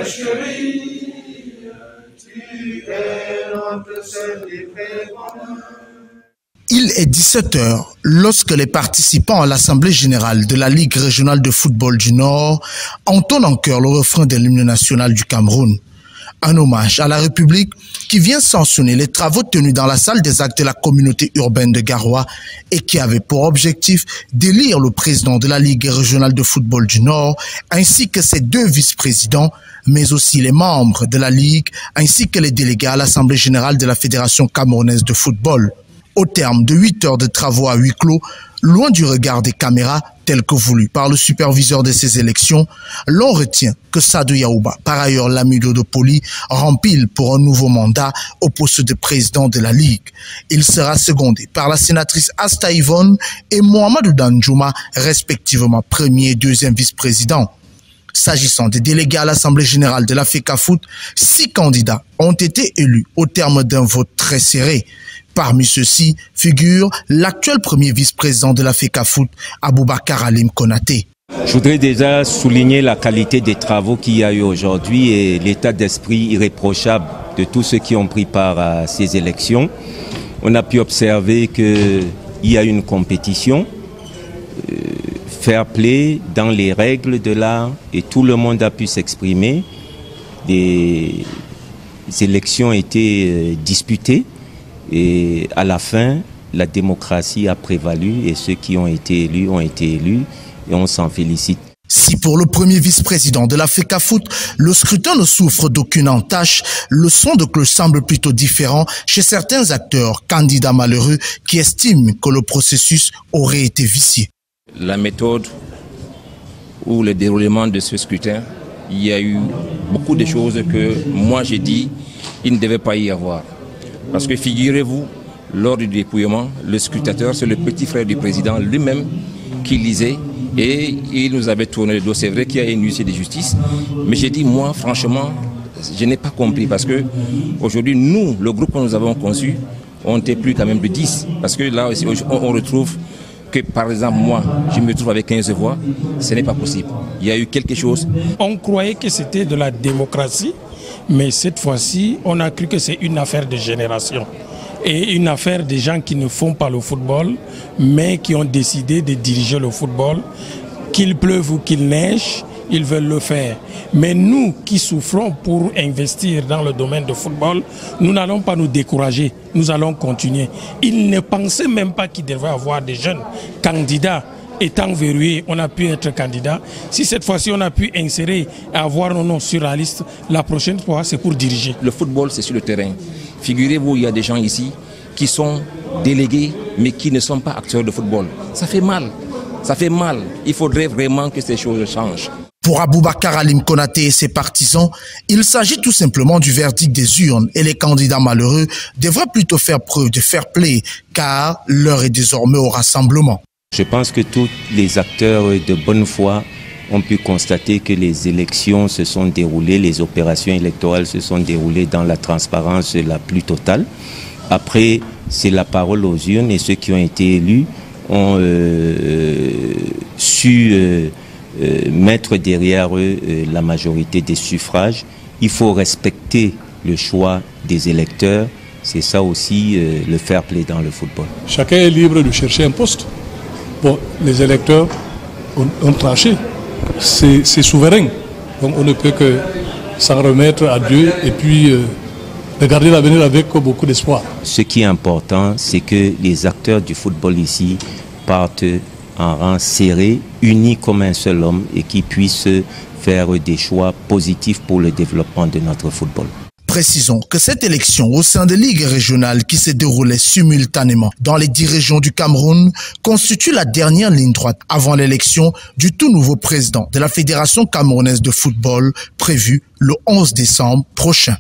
chérie, tu es notre seul et bonheur. Il est 17h lorsque les participants à l'Assemblée générale de la Ligue régionale de football du Nord entonnent en chœur le refrain de l'hymne national du Cameroun. Un hommage à la République qui vient sanctionner les travaux tenus dans la salle des actes de la communauté urbaine de Garoua et qui avait pour objectif d'élire le président de la Ligue régionale de football du Nord ainsi que ses 2 vice-présidents, mais aussi les membres de la Ligue ainsi que les délégués à l'Assemblée générale de la Fédération camerounaise de football. Au terme de 8 heures de travaux à huis clos, loin du regard des caméras, tel que voulu par le superviseur de ces élections, l'on retient que Sadou Yaouba, par ailleurs l'ami d'Odopoli, rempile pour un nouveau mandat au poste de président de la Ligue. Il sera secondé par la sénatrice Asta Yvonne et Mohamedou Danjouma, respectivement premier et deuxième vice-président. S'agissant des délégués à l'Assemblée générale de la FECAFOOT, 6 candidats ont été élus au terme d'un vote très serré. Parmi ceux-ci figure l'actuel premier vice-président de la FECAFOOT, Aboubakar Halim Konaté. Je voudrais déjà souligner la qualité des travaux qu'il y a eu aujourd'hui et l'état d'esprit irréprochable de tous ceux qui ont pris part à ces élections. On a pu observer qu'il y a une compétition, fair play dans les règles de l'art et tout le monde a pu s'exprimer. Des élections ont été disputées. Et à la fin, la démocratie a prévalu et ceux qui ont été élus et on s'en félicite. Si pour le premier vice-président de la FECAFOOT, le scrutin ne souffre d'aucune entache, le son de cloche semble plutôt différent chez certains acteurs, candidats malheureux, qui estiment que le processus aurait été vicié. La méthode ou le déroulement de ce scrutin, il y a eu beaucoup de choses que moi j'ai dit, il ne devait pas y avoir. Parce que figurez-vous, lors du dépouillement, le scrutateur, c'est le petit frère du président lui-même qui lisait et il nous avait tourné le dos. C'est vrai qu'il y a une huissier de justice, mais j'ai dit, moi, franchement, je n'ai pas compris parce que aujourd'hui, nous, le groupe que nous avons conçu, on n'était plus quand même de 10. Parce que là, on retrouve que, par exemple, moi, je me trouve avec 15 voix, ce n'est pas possible. Il y a eu quelque chose. On croyait que c'était de la démocratie. Mais cette fois-ci, on a cru que c'est une affaire de génération et une affaire des gens qui ne font pas le football, mais qui ont décidé de diriger le football. Qu'il pleuve ou qu'il neige, ils veulent le faire. Mais nous qui souffrons pour investir dans le domaine du football, nous n'allons pas nous décourager, nous allons continuer. Ils ne pensaient même pas qu'il devait y avoir des jeunes candidats. Étant verrouillé, on a pu être candidat. Si cette fois-ci on a pu insérer et avoir nos noms sur la liste, la prochaine fois c'est pour diriger. Le football c'est sur le terrain. Figurez-vous, il y a des gens ici qui sont délégués mais qui ne sont pas acteurs de football. Ça fait mal, ça fait mal. Il faudrait vraiment que ces choses changent. Pour Aboubakar Halim Konaté et ses partisans, il s'agit tout simplement du verdict des urnes et les candidats malheureux devraient plutôt faire preuve de fair play car l'heure est désormais au rassemblement. Je pense que tous les acteurs de bonne foi ont pu constater que les élections se sont déroulées, les opérations électorales se sont déroulées dans la transparence la plus totale. Après, c'est la parole aux urnes et ceux qui ont été élus ont su mettre derrière eux la majorité des suffrages. Il faut respecter le choix des électeurs. C'est ça aussi le fair play dans le football. Chacun est libre de chercher un poste. Bon, les électeurs ont tranché, c'est souverain. Donc on ne peut que s'en remettre à Dieu et puis regarder l'avenir avec beaucoup d'espoir. Ce qui est important, c'est que les acteurs du football ici partent en rang serré, unis comme un seul homme et qui puissent faire des choix positifs pour le développement de notre football. Précisons que cette élection au sein des ligues régionales qui se déroulait simultanément dans les 10 régions du Cameroun constitue la dernière ligne droite avant l'élection du tout nouveau président de la Fédération camerounaise de football prévue le 11 décembre prochain.